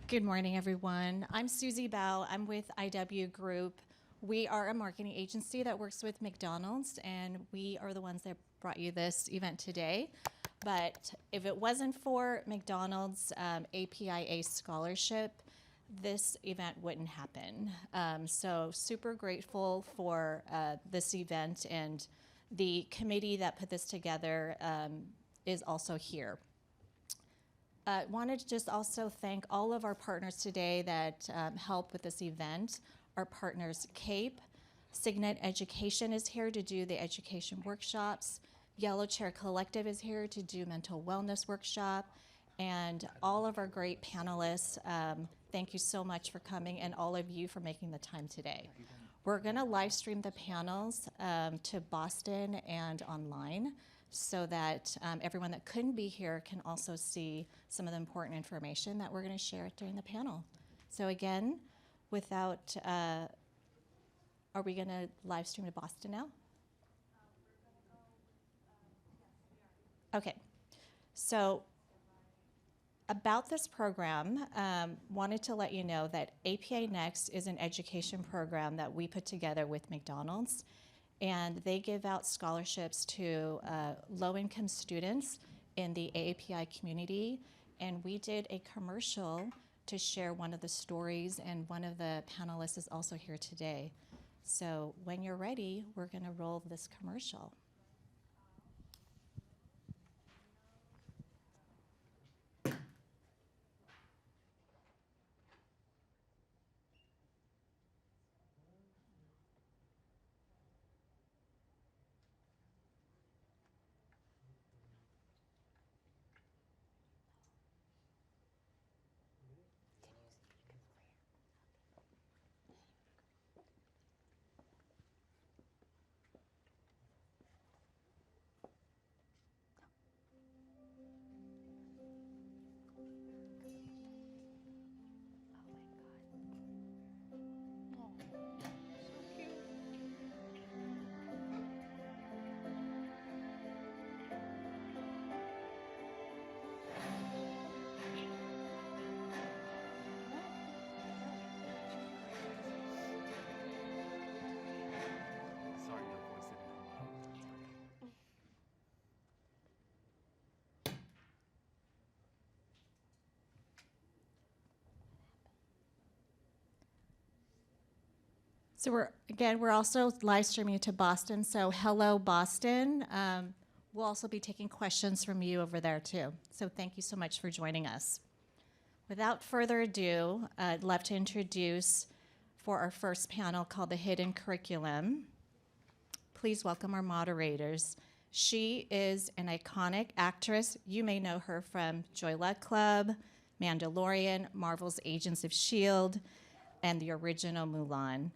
Good morning, everyone. I'm Susie Bao. I'm with IW Group. We are a marketing agency that works with McDonald's, and we are the ones that brought you this event today. But if it wasn't for McDonald's APIA scholarship, this event wouldn't happen. So super grateful for this event, and the committee that put this together is also here. Wanted to just also thank all of our partners today that help with this event. Our partners, CAPE, Signet Education is here to do the education workshops. Yellow Chair Collective is here to do mental wellness workshop. And all of our great panelists, thank you so much for coming, and all of you for making the time today. We're gonna live stream the panels to Boston and online, so that everyone that couldn't be here can also see some of the important information that we're going to share during the panel. So again, without, are we going to live stream to Boston now? Okay, so about this program, wanted to let you know that APA Next is an education program that we put together with McDonald's. And they give out scholarships to low-income students in the AAPI community. And we did a commercial to share one of the stories, and one of the panelists is also here today. So when you're ready, we're gonna roll this commercial. So we're also live streaming to Boston, so hello, Boston. We'll also be taking questions from you over there too. So thank you so much for joining us. Without further ado, I'd love to introduce for our first panel called The Hidden Curriculum. Please welcome our moderators. She is an iconic actress. You may know her from Joy Luck Club, Mandalorian, Marvel's Agents of S.H.I.E.L.D, and the original Mulan,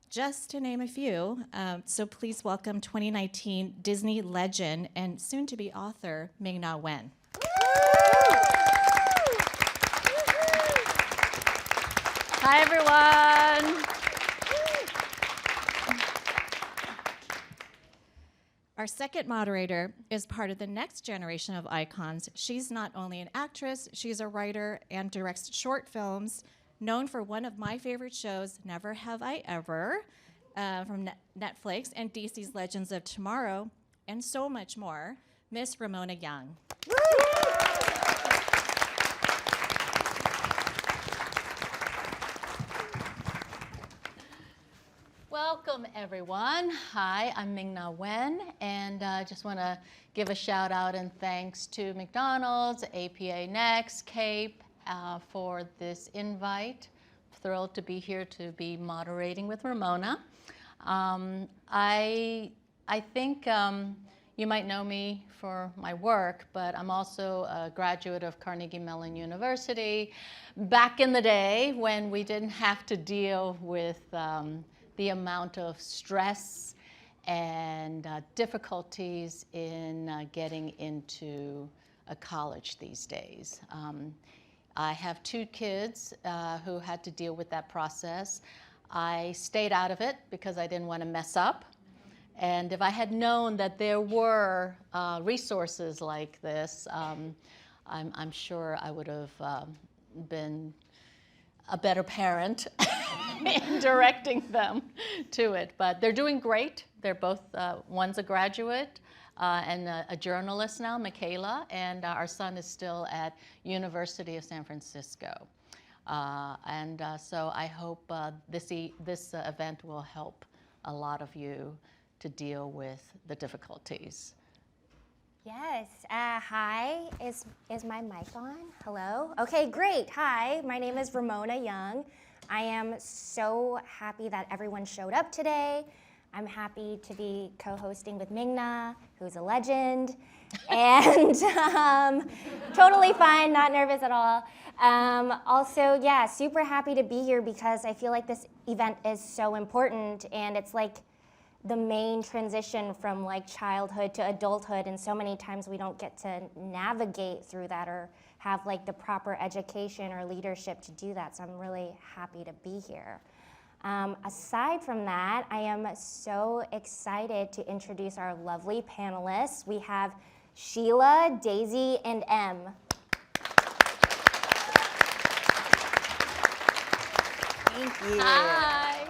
just to name a few. So please welcome 2019 Disney legend and soon-to-be author, Ming-Na Wen. Hi, everyone. Our second moderator is part of the next generation of icons. She's not only an actress, she's a writer and directs short films, known for one of my favorite shows, Never Have I Ever, from Netflix, and DC's Legends of Tomorrow, and so much more, Miss Ramona Young. Welcome, everyone. Hi, I'm Ming-Na Wen, and I just want to give a shout out and thanks to McDonald's, APA Next, CAPE, for this invite. Thrilled to be here to be moderating with Ramona. I think you might know me for my work, but I'm also a graduate of Carnegie Mellon University back in the day when we didn't have to deal with the amount of stress and difficulties in getting into a college these days. I have two kids who had to deal with that process. I stayed out of it because I didn't want to mess up. And if I had known that there were resources like this, I'm sure I would have been a better parent in directing them to it. But they're doing great. They're both, one's a graduate and a journalist now, Michaela, and our son is still at University of San Francisco. So I hope this event will help a lot of you to deal with the difficulties. Yes. Hi. Is my mic on? Hello? Okay, great. Hi. My name is Ramona Young. I am so happy that everyone showed up today. I'm happy to be co-hosting with Ming-Na, who's a legend, and totally fine, not nervous at all. Also, yeah, super happy to be here because I feel like this event is so important, and it's like the main transition from like childhood to adulthood, and so many times we don't get to navigate through that or have like the proper education or leadership to do that, so I'm really happy to be here. Aside from that, I am so excited to introduce our lovely panelists. We have Sheila, Daisy, and M. Thank you. Hi.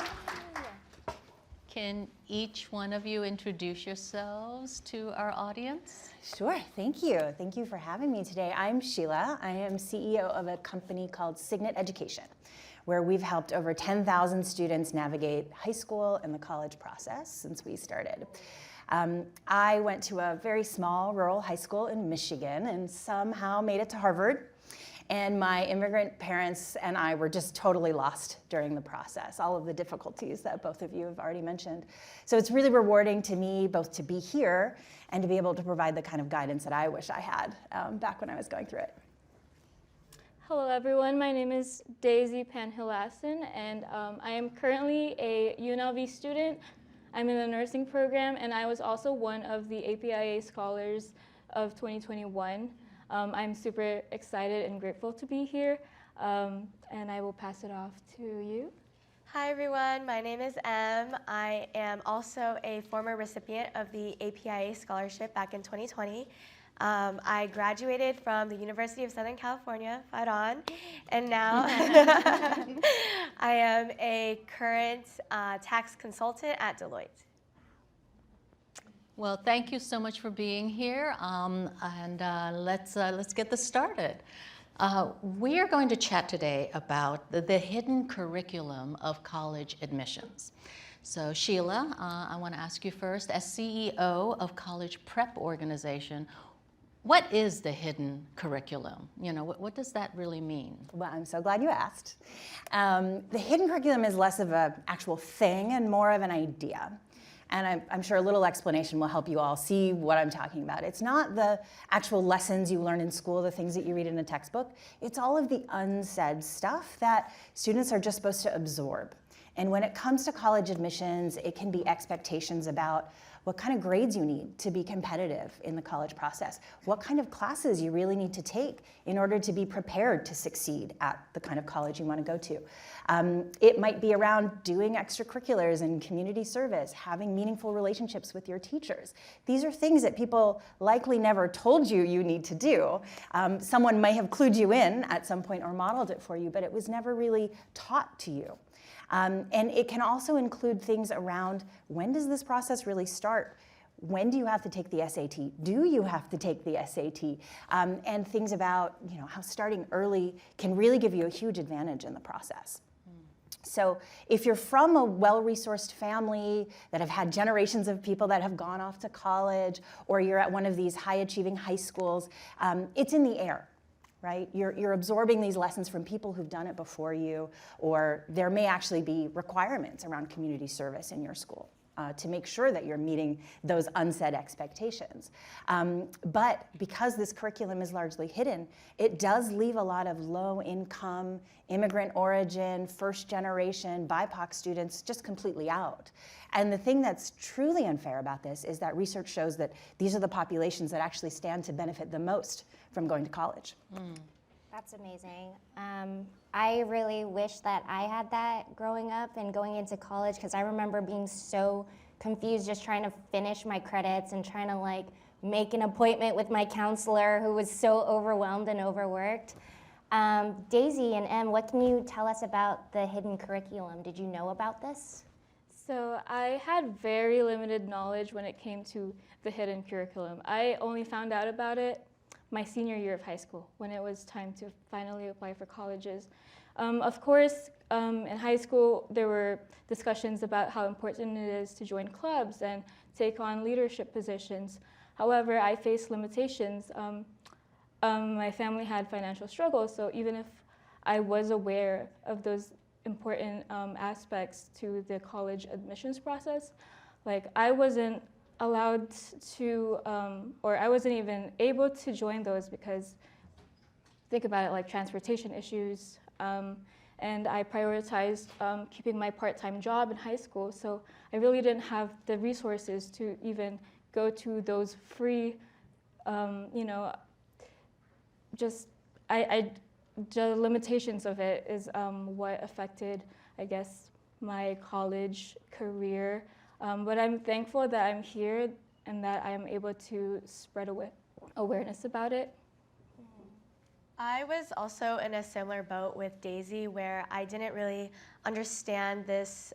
Can each one of you introduce yourselves to our audience? Sure, thank you. Thank you for having me today. I'm Sheila. I am CEO of a company called Signet Education, where we've helped over 10,000 students navigate high school and the college process since we started. I went to a very small rural high school in Michigan and somehow made it to Harvard. And my immigrant parents and I were just totally lost during the process, all of the difficulties that both of you have already mentioned. So it's really rewarding to me both to be here and to be able to provide the kind of guidance that I wish I had back when I was going through it. Hello everyone, my name is Daisy Panhilason, and I am currently a UNLV student. I'm in the nursing program, and I was also one of the APIA Scholars of 2021. I'm super excited and grateful to be here, and I will pass it off to you. Hi everyone, my name is Em. I am also a former recipient of the APIA Scholarship back in 2020. I graduated from the University of Southern California, fight on, and now I am a current tax consultant at Deloitte. Well, thank you so much for being here, let's get this started. We are going to chat today about the hidden curriculum of college admissions. So Sheila, I want to ask you first, as CEO of College Prep Organization, what is the hidden curriculum? You know, what does that really mean? Well, I'm so glad you asked. The hidden curriculum is less of an actual thing and more of an idea. And I'm sure a little explanation will help you all see what I'm talking about. It's not the actual lessons you learn in school, the things that you read in a textbook. It's all of the unsaid stuff that students are just supposed to absorb. And when it comes to college admissions, it can be expectations about what kind of grades you need to be competitive in the college process, what kind of classes you really need to take in order to be prepared to succeed at the kind of college you want to go to. It might be around doing extracurriculars and community service, having meaningful relationships with your teachers. These are things that people likely never told you you need to do. Someone may have clued you in at some point or modeled it for you, but it was never really taught to you. And it can also include things around, when does this process really start? When do you have to take the SAT? Do you have to take the SAT? And things about, you know, how starting early can really give you a huge advantage in the process. So if you're from a well-resourced family that have had generations of people that have gone off to college, or you're at one of these high-achieving high schools, it's in the air. Right? You're absorbing these lessons from people who've done it before you, or there may actually be requirements around community service in your school to make sure that you're meeting those unsaid expectations. But because this curriculum is largely hidden, it does leave a lot of low-income, immigrant origin, first-generation, BIPOC students just completely out. And the thing that's truly unfair about this is that research shows that these are the populations that actually stand to benefit the most from going to college. That's amazing. I really wish that I had that growing up and going into college, because I remember being so confused just trying to finish my credits and trying to like make an appointment with my counselor who was so overwhelmed and overworked. Daisy and Em, what can you tell us about the hidden curriculum? Did you know about this? So I had very limited knowledge when it came to the hidden curriculum. I only found out about it my senior year of high school, when it was time to finally apply for colleges. Of course, in high school, there were discussions about how important it is to join clubs and take on leadership positions. However, I faced limitations. My family had financial struggles, so even if I was aware of those important aspects to the college admissions process, like I wasn't allowed to, or I wasn't even able to join those because, think about it, like transportation issues, and I prioritized keeping my part-time job in high school, so I really didn't have the resources to even go to those free, the limitations of it is what affected, I guess, my college career. But I'm thankful that I'm here and that I am able to spread awareness about it. I was also in a similar boat with Daisy, where I didn't really understand this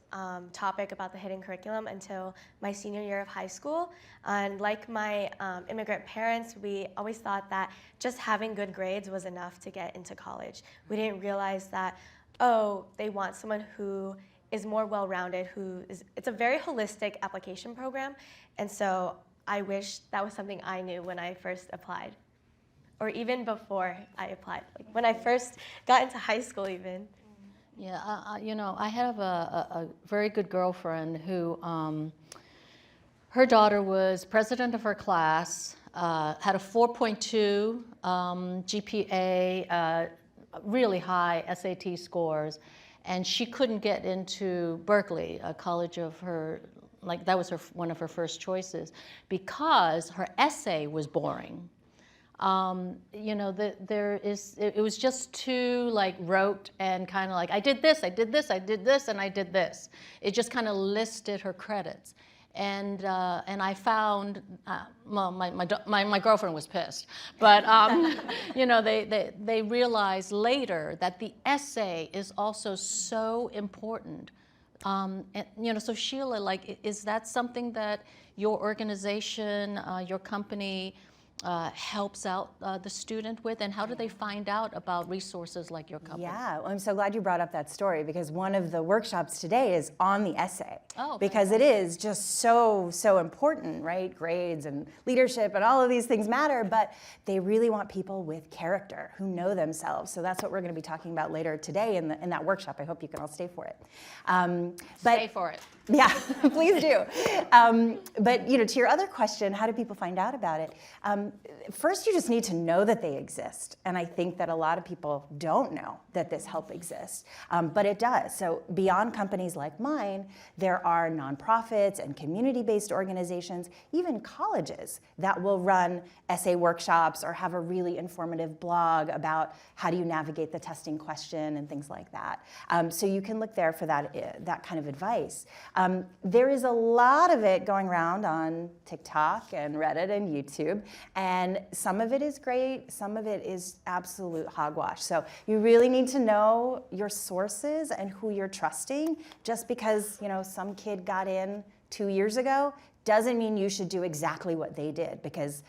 topic about the hidden curriculum until my senior year of high school. And like my immigrant parents, we always thought that just having good grades was enough to get into college. We didn't realize that, oh, they want someone who is more well-rounded, it's a very holistic application program. And so I wish that was something I knew when I first applied. Or even before I applied, like when I first got into high school even. Yeah, I have a very good girlfriend who, her daughter was president of her class, had a 4.2 GPA, really high SAT scores, and she couldn't get into Berkeley, a college of her, like that was one of her first choices, because her essay was boring. It was just too like rote and kind of like, I did this, I did this, I did this, and I did this. It just kind of listed her credits. And I found, well, my girlfriend was pissed, but they realized later that the essay is also so important. So Sheila, like, is that something that your organization, your company, helps out the student with, and how do they find out about resources like your company? Yeah, well, I'm so glad you brought up that story, because one of the workshops today is on the essay. Oh, because it is just so important, right? Grades and leadership and all of these things matter, but they really want people with character who know themselves. So that's what we're going to be talking about later today in that workshop. I hope you can all stay for it. Stay for it. Yeah, please do. But to your other question, how do people find out about it? First, you just need to know that they exist. And I think that a lot of people don't know that this help exists, but it does. So beyond companies like mine, there are nonprofits and community-based organizations, even colleges that will run essay workshops or have a really informative blog about how do you navigate the testing question and things like that. So you can look there for that kind of advice. There is a lot of it going around on TikTok and Reddit and YouTube, and some of it is great, some of it is absolute hogwash. So you really need to know your sources and who you're trusting. Just because some kid got in 2 years ago doesn't mean you should do exactly what they did, because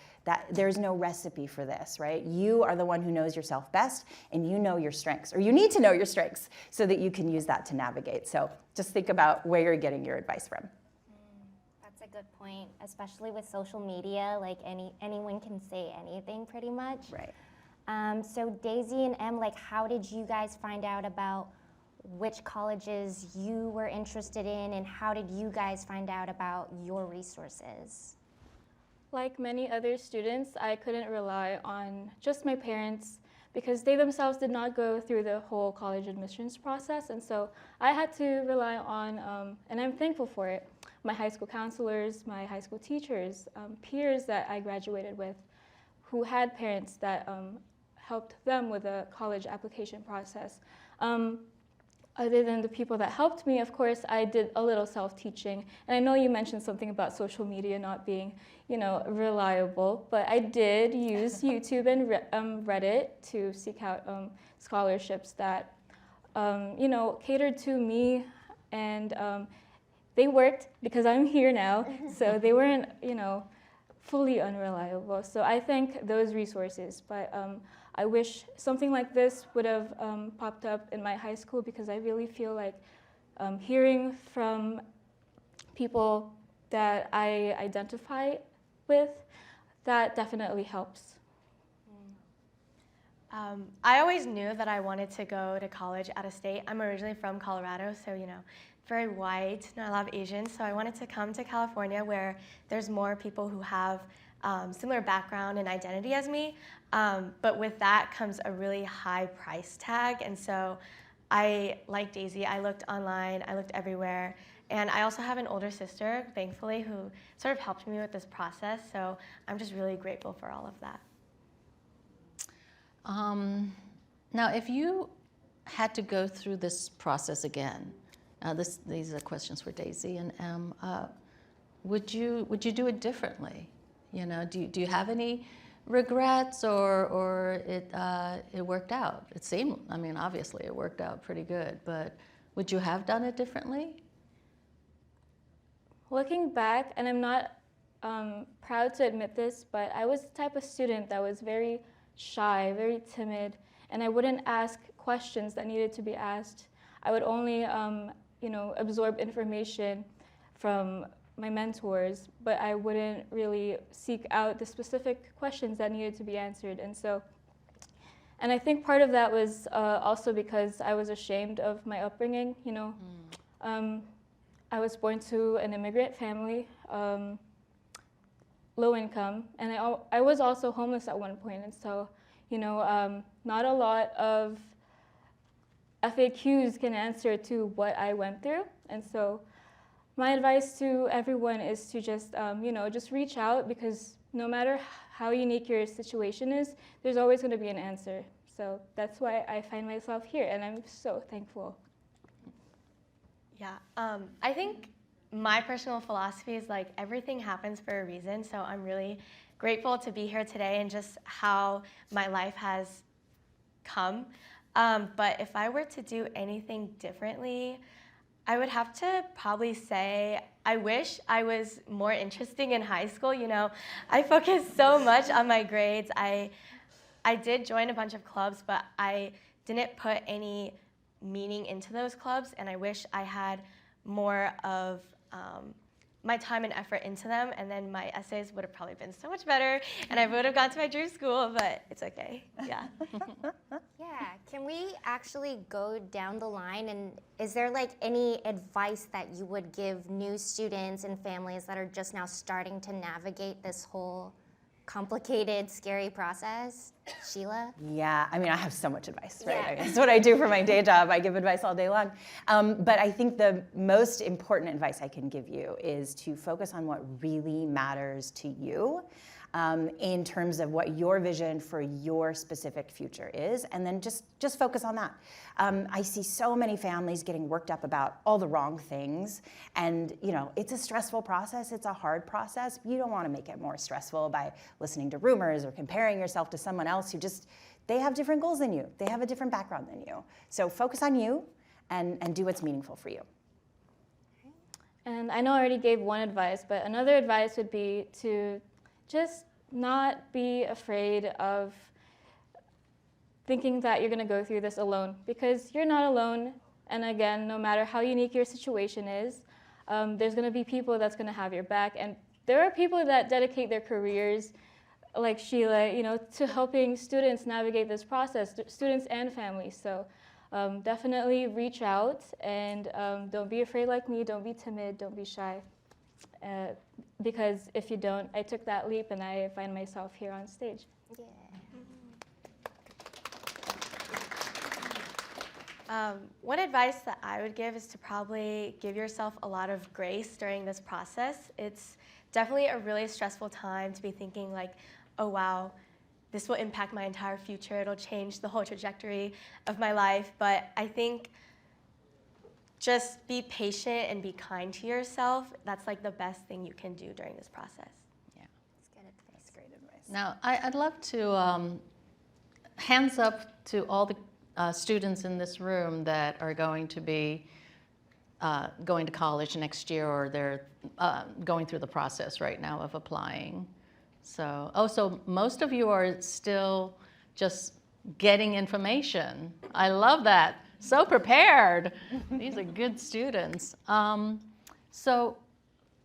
there's no recipe for this, right? You are the one who knows yourself best, and you know your strengths, or you need to know your strengths so that you can use that to navigate. So just think about where you're getting your advice from. That's a good point, especially with social media. Like anyone can say anything pretty much. Right. So Daisy and Em, like, how did you guys find out about which colleges you were interested in, and how did you guys find out about your resources? Like many other students, I couldn't rely on just my parents, because they themselves did not go through the whole college admissions process, and so I had to rely on, and I'm thankful for it, my high school counselors, my high school teachers, peers that I graduated with who had parents that helped them with the college application process. other than the people that helped me, of course, I did a little self-teaching. And I know you mentioned something about social media not being, reliable, but I did use YouTube and Reddit to seek out scholarships that, catered to me, and they worked because I'm here now. So they weren't, fully unreliable. So I thank those resources, but I wish something like this would have popped up in my high school, because I really feel like hearing from people that I identify with, that definitely helps. I always knew that I wanted to go to college out of state. I'm originally from Colorado, so very white, not a lot of Asians. So I wanted to come to California, where there's more people who have similar background and identity as me. But with that comes a really high price tag. And so I, like Daisy, I looked online, I looked everywhere. And I also have an older sister, thankfully, who sort of helped me with this process. So I'm just really grateful for all of that. Now, if you had to go through this process again, these are questions for Daisy and Em, would you do it differently? Do you have any regrets, or it worked out? It seemed, obviously it worked out pretty good, but would you have done it differently? Looking back, and I'm not proud to admit this, but I was the type of student that was very shy, very timid, and I wouldn't ask questions that needed to be asked. I would only, absorb information from my mentors, but I wouldn't really seek out the specific questions that needed to be answered. And I think part of that was also because I was ashamed of my upbringing. I was born to an immigrant family, low income, and I was also homeless at one point. And so, not a lot of FAQs can answer to what I went through. And so my advice to everyone is to just, just reach out, because no matter how unique your situation is, there's always going to be an answer. So that's why I find myself here, and I'm so thankful. Yeah, I think my personal philosophy is like everything happens for a reason. So I'm really grateful to be here today and just how my life has come. But if I were to do anything differently, I would have to probably say I wish I was more interesting in high school. I focused so much on my grades. I did join a bunch of clubs, but I didn't put any meaning into those clubs, and I wish I had more of my time and effort into them, and then my essays would have probably been so much better, and I would have gone to my dream school, but it's okay, yeah. Yeah, can we actually go down the line, and is there any advice that you would give new students and families that are just now starting to navigate this whole complicated, scary process? Sheila? Yeah, I have so much advice, right? That's what I do for my day job. I give advice all day long. But I think the most important advice I can give you is to focus on what really matters to you, in terms of what your vision for your specific future is, and then just focus on that. I see so many families getting worked up about all the wrong things, and it's a stressful process, it's a hard process. You don't want to make it more stressful by listening to rumors or comparing yourself to someone else who they have different goals than you, they have a different background than you. So focus on you and do what's meaningful for you. And I know I already gave one advice, but another advice would be to just not be afraid of thinking that you're going to go through this alone, because you're not alone. And again, no matter how unique your situation is, there's going to be people that's going to have your back. And there are people that dedicate their careers, like Sheila, to helping students navigate this process, students and families. So definitely reach out, and don't be afraid like me. Don't be timid. Don't be shy. Because if you don't, I took that leap and I find myself here on stage. Yeah. One advice that I would give is to probably give yourself a lot of grace during this process. It's definitely a really stressful time to be thinking like, oh wow, this will impact my entire future. It'll change the whole trajectory of my life. But I think just be patient and be kind to yourself. That's like the best thing you can do during this process. Yeah. That's good advice. That's great advice. Now, I'd love to, hands up to all the students in this room that are going to be going to college next year, or they're going through the process right now of applying. So, so most of you are still just getting information. I love that. So prepared. These are good students. So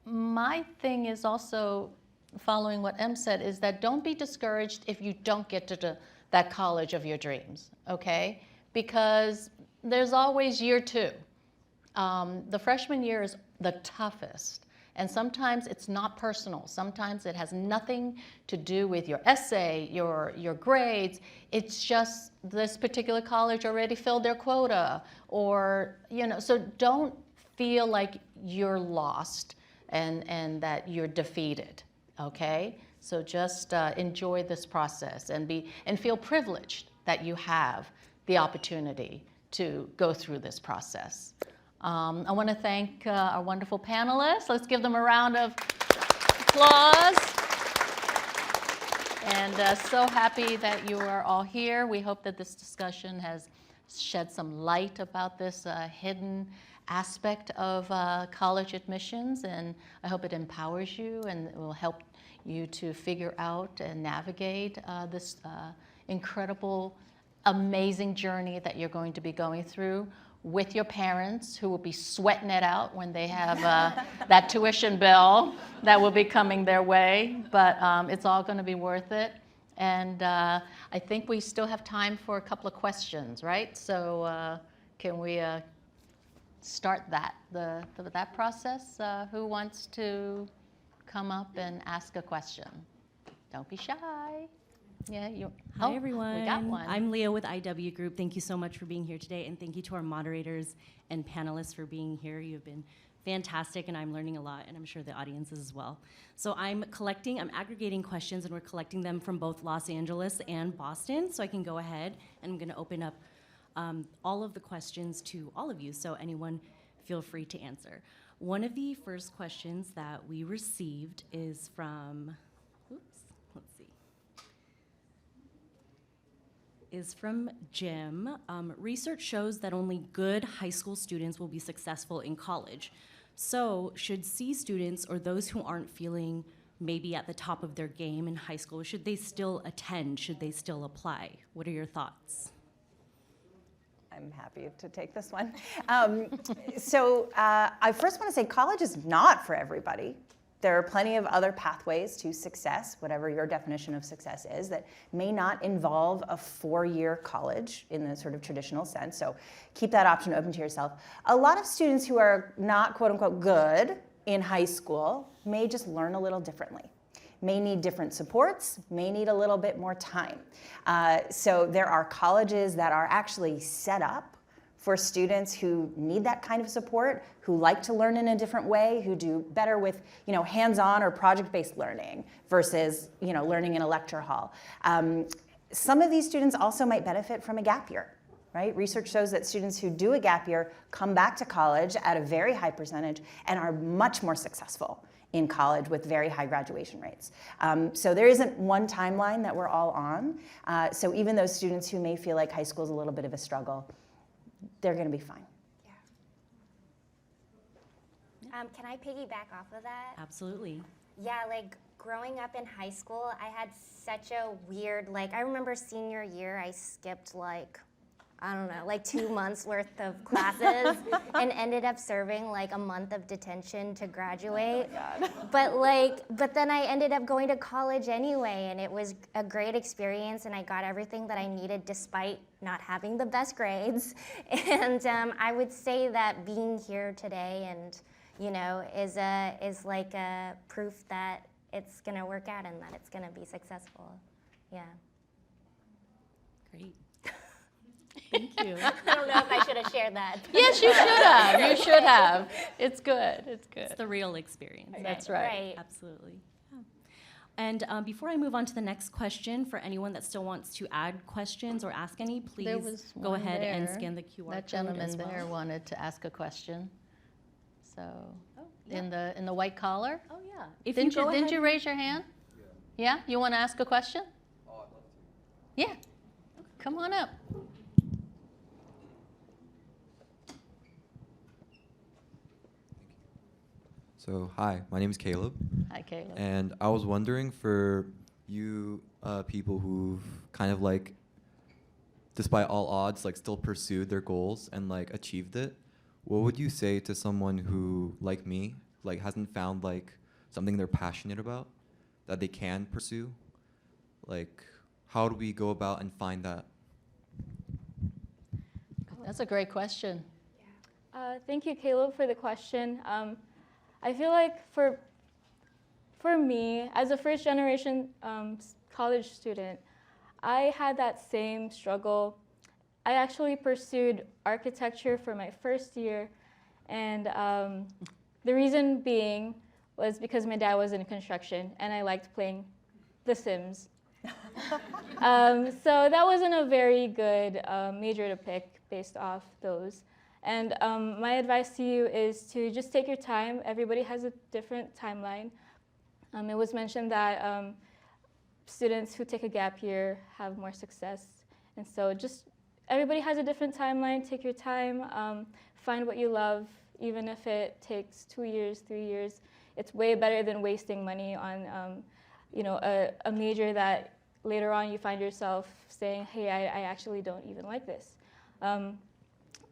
my thing is also, following what Em said, is that don't be discouraged if you don't get to that college of your dreams, okay? Because there's always year 2. The freshman year is the toughest. And sometimes it's not personal. Sometimes it has nothing to do with your essay, your grades. It's just this particular college already filled their quota, or, so don't feel like you're lost and that you're defeated, okay? So just enjoy this process and feel privileged that you have the opportunity to go through this process. I want to thank our wonderful panelists. Let's give them a round of applause. And so happy that you are all here. We hope that this discussion has shed some light about this hidden aspect of college admissions, and I hope it empowers you and it will help you to figure out and navigate this incredible, amazing journey that you're going to be going through with your parents, who will be sweating it out when they have that tuition bill that will be coming their way. But it's all going to be worth it. And I think we still have time for a couple of questions, right? So can we start that process? Who wants to come up and ask a question? Don't be shy. Yeah, Hi, everyone. We got one. I'm Leah with IW Group. Thank you so much for being here today, and thank you to our moderators and panelists for being here. You've been fantastic, and I'm learning a lot, and I'm sure the audience is as well. So I'm aggregating questions, and we're collecting them from both Los Angeles and Boston, so I can go ahead, and I'm going to open up all of the questions to all of you, so anyone feel free to answer. One of the first questions that we received is from, is from Jim. Research shows that only good high school students will be successful in college. So should C students, or those who aren't feeling maybe at the top of their game in high school, should they still attend? Should they still apply? What are your thoughts? I'm happy to take this one. I first want to say college is not for everybody. There are plenty of other pathways to success, whatever your definition of success is, that may not involve a 4-year college in the sort of traditional sense. So keep that option open to yourself. A lot of students who are not quote unquote good in high school may just learn a little differently, may need different supports, may need a little bit more time. So there are colleges that are actually set up for students who need that kind of support, who like to learn in a different way, who do better with hands-on or project-based learning versus learning in a lecture hall. Some of these students also might benefit from a gap year, right? Research shows that students who do a gap year come back to college at a very high percentage and are much more successful in college with very high graduation rates. So there isn't one timeline that we're all on. So even those students who may feel like high school is a little bit of a struggle, they're going to be fine. Yeah. Can I piggyback off of that? Absolutely. Yeah, like growing up in high school, I had such a weird, I remember senior year, I skipped 2 months worth of classes and ended up serving a month of detention to graduate. Oh my God. But then I ended up going to college anyway, and it was a great experience, and I got everything that I needed despite not having the best grades. And I would say that being here today and is a proof that it's gonna work out and that it's gonna be successful. Yeah. Great. Thank you. I don't know if I should have shared that. Yes, you should have. You should have. It's good. It's good. It's the real experience. That's right. Absolutely. Yeah. And before I move on to the next question, for anyone that still wants to add questions or ask any, There please was go one ahead and there. scan the QR That code gentleman as well. there wanted to ask a question. So, yeah. in the white collar? Oh, yeah. If Didn't go you ahead- raise your hand? Yeah. You want to ask a question? Oh, I'd love to. Yeah. Come on up. So, hi, my name is Caleb, Hi, Caleb. and I was wondering for you people who've kind of like, despite all odds, like still pursued their goals and like achieved it, what would you say to someone who, like me, like hasn't found like something they're passionate about that they can pursue? Like, how do we go about and find that? That's a great question. Thank you, Caleb, for the question. I feel like for me, as a first-generation college student, I had that same struggle. I actually pursued architecture for my first year, and the reason being was because my dad was in construction, and I liked playing The Sims. So that wasn't a very good major to pick based off those. And my advice to you is to just take your time. Everybody has a different timeline. It was mentioned that students who take a gap year have more success. And so just everybody has a different timeline. Take your time. Find what you love, even if it takes 2 years, 3 years. It's way better than wasting money on a major that later on you find yourself saying, hey, I actually don't even like this.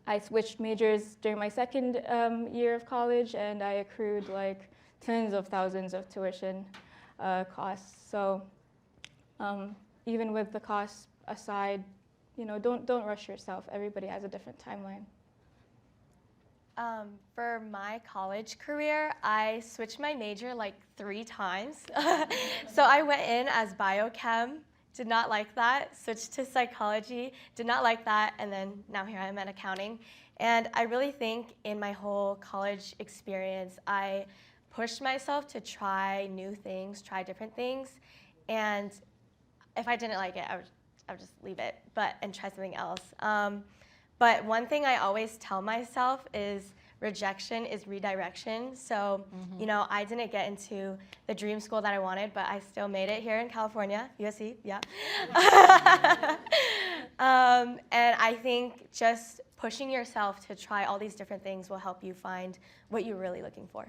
I switched majors during my second year of college, and I accrued like tens of thousands of tuition costs. So even with the costs aside, don't rush yourself. Everybody has a different timeline. For my college career, I switched my major like 3 times. So I went in as biochem, did not like that, switched to psychology, did not like that, and then now here I am at accounting. And I really think in my whole college experience, I pushed myself to try new things, try different things. And if I didn't like it, I would just leave it and try something else. But one thing I always tell myself is rejection is redirection. So, I didn't get into the dream school that I wanted, but I still made it here in California, USC, yeah. And I think just pushing yourself to try all these different things will help you find what you're really looking for.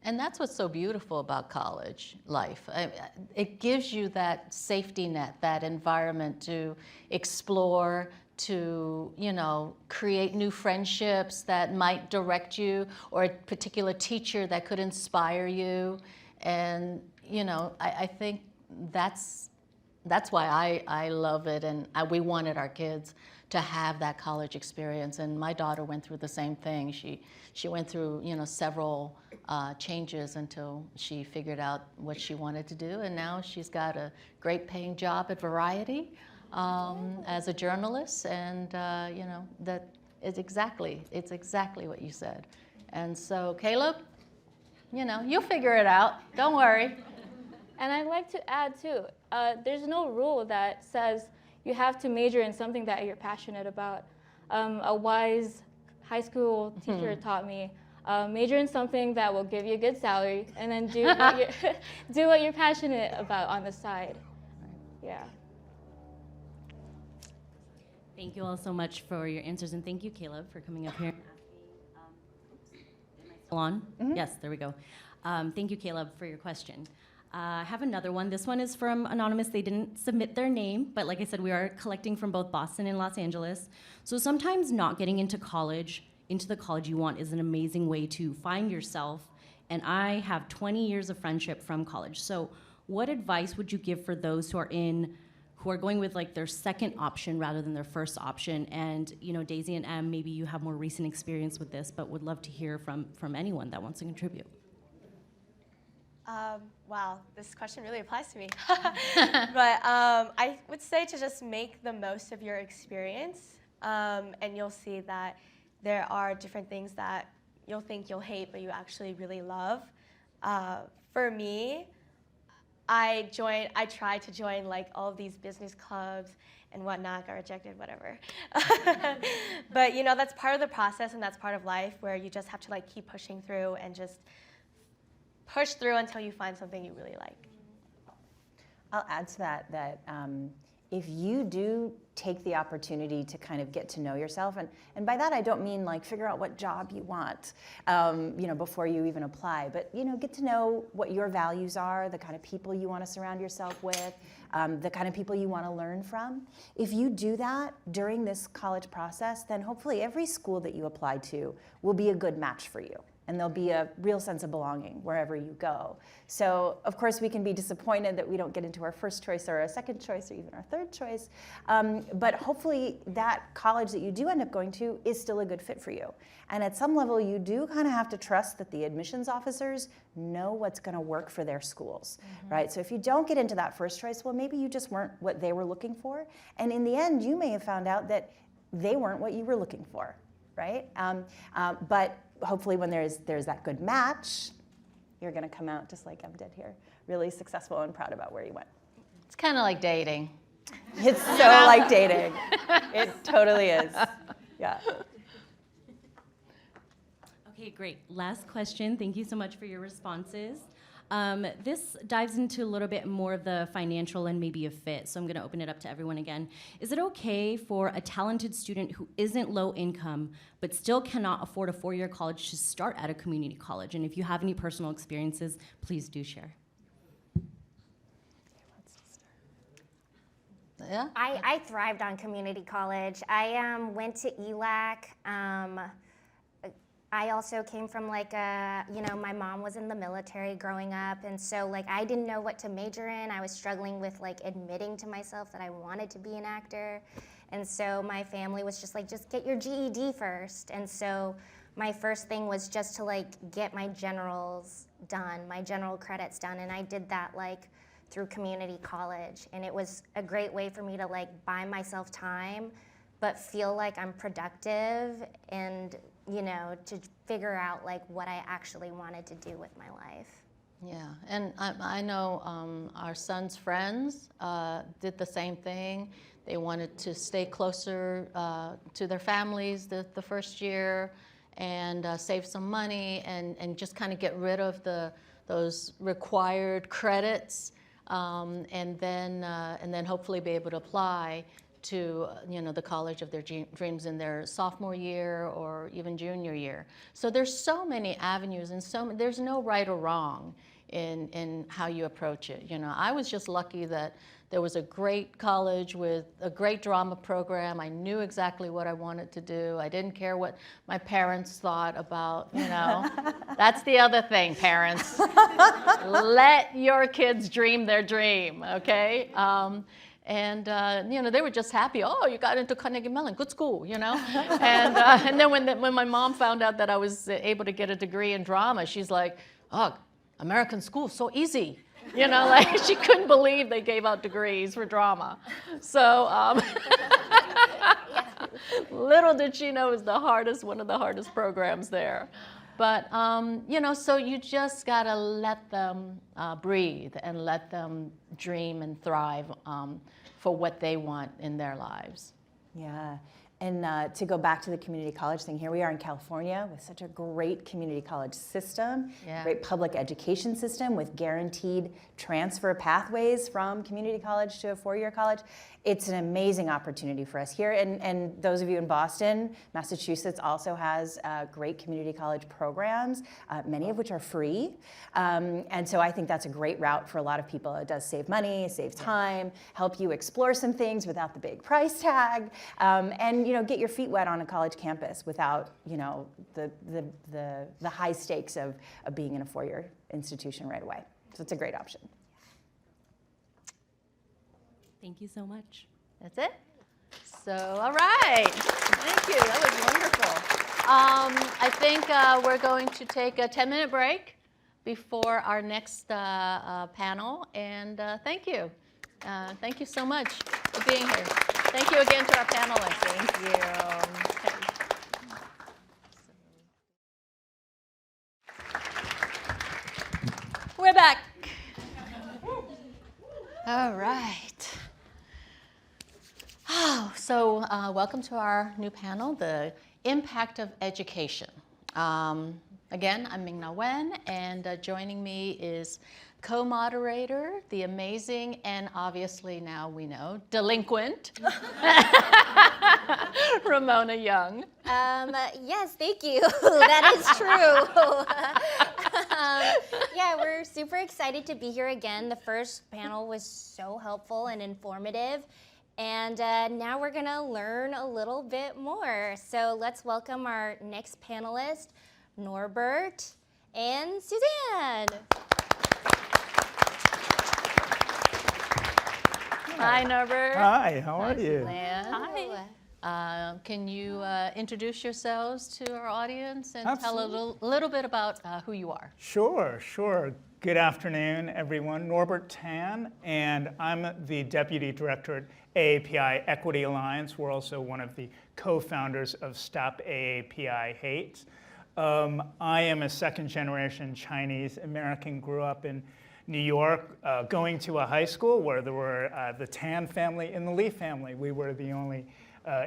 And that's what's so beautiful about college life. It gives you that safety net, that environment to explore, to create new friendships that might direct you, or a particular teacher that could inspire you. And I think that's why I love it, and we wanted our kids to have that college experience. And my daughter went through the same thing. She went through several changes until she figured out what she wanted to do, and now she's got a great paying job at Variety as a journalist, and that is exactly what you said. And so Caleb, you'll figure it out, don't worry. And I'd like to add too, there's no rule that says you have to major in something that you're passionate about. A wise high school teacher taught me, major in something that will give you a good salary, and then do what you're passionate about on the side. Yeah. Thank you all so much for your answers, and thank you, Caleb, for coming up here. Am I still on? Yes, there we go. Thank you, Caleb, for your question. I have another one. This one is from Anonymous. They didn't submit their name, but like I said, we are collecting from both Boston and Los Angeles. So sometimes not getting into the college you want is an amazing way to find yourself. And I have 20 years of friendship from college. So what advice would you give for those who are going with like their second option rather than their first option? And Daisy and Em, maybe you have more recent experience with this, but would love to hear from anyone that wants to contribute. Wow, this question really applies to me. But I would say to just make the most of your experience, and you'll see that there are different things that you'll think you'll hate, but you actually really love. For me, I tried to join like all of these business clubs and whatnot, got rejected, whatever. But you know, that's part of the process and that's part of life where you just have to like keep pushing through and just push through until you find something you really like. I'll add to that if you do take the opportunity to kind of get to know yourself, and by that I don't mean like figure out what job you want, you know, before you even apply, but you know, get to know what your values are, the kind of people you want to surround yourself with, the kind of people you want to learn from. If you do that during this college process, then hopefully every school that you apply to will be a good match for you. And there'll be a real sense of belonging wherever you go. So, of course, we can be disappointed that we don't get into our first choice or our second choice or even our third choice. But hopefully that college that you do end up going to is still a good fit for you. And at some level, you do kind of have to trust that the admissions officers know what's going to work for their schools, right? So if you don't get into that first choice, well, maybe you just weren't what they were looking for. And in the end, you may have found out that they weren't what you were looking for, right? But hopefully when there's that good match, you're going to come out just like Em did here, really successful and proud about where you went. It's kind of like dating. It's so like dating. It totally is. Yeah. Okay, great. Last question. Thank you so much for your responses. This dives into a little bit more of the financial and maybe a fit, so I'm going to open it up to everyone again. Is it okay for a talented student who isn't low income but still cannot afford a four-year college to start at a community college? And if you have any personal experiences, please do share. Yeah? I thrived on community college. I went to ELAC. I also came from like my mom was in the military growing up, and so like I didn't know what to major in. I was struggling with like admitting to myself that I wanted to be an actor. And so my family was just like, just get your GED first. And so my first thing was just to like get my generals done, my general credits done, and I did that like through community college. And it was a great way for me to like buy myself time, but feel like I'm productive and, you know, to figure out like what I actually wanted to do with my life. Yeah, and I know our son's friends did the same thing. They wanted to stay closer to their families the first year and save some money and just kind of get rid of those required credits and then hopefully be able to apply to the college of their dreams in their sophomore year or even junior year. So there's so many avenues and there's no right or wrong in how you approach it. You know, I was just lucky that there was a great college with a great drama program. I knew exactly what I wanted to do. I didn't care what my parents thought about, you know. That's the other thing, parents. Let your kids dream their dream, okay? They were just happy. Oh, you got into Carnegie Mellon, good school, you know. And then when my mom found out that I was able to get a degree in drama, she's like, oh, American school, so easy. You know, like she couldn't believe they gave out degrees for drama. So little did she know it was one of the hardest programs there. But, so you just got to let them breathe and let them dream and thrive for what they want in their lives. Yeah. And to go back to the community college thing, here we are in California with such a great community college system, great public education system with guaranteed transfer pathways from community college to a four-year college. It's an amazing opportunity for us here. And those of you in Boston, Massachusetts also has great community college programs, many of which are free. And so I think that's a great route for a lot of people. It does save money, save time, help you explore some things without the big price tag, and get your feet wet on a college campus without the high stakes of being in a four-year institution right away. So it's a great option. Thank you so much. That's it? So, all right. Thank you. That was wonderful. I think we're going to take a 10-minute break before our next panel. And thank you. Thank you so much for being here. Thank you again to our panelists. Thank you. We're back. All right. Oh, so welcome to our new panel, The Impact of Education. Again, I'm Ming-Na Wen, and joining me is co-moderator, the amazing, and obviously now we know, delinquent, Ramona Young. Yes, thank you. That is true. Yeah, we're super excited to be here again. The first panel was so helpful and informative. And now we're gonna learn a little bit more. So let's welcome our next panelist, Norbert and Suzanne. Hi, Norbert. Hi, how are you? Suzanne. Hi. Can you introduce yourselves to our audience and tell a little bit about who you are? Sure. Good afternoon, everyone. Norbert Tan, and I'm the Deputy Director at AAPI Equity Alliance. We're also one of the co-founders of Stop AAPI Hate. I am a second-generation Chinese American, grew up in New York, going to a high school where there were the Tan family and the Lee family. We were the only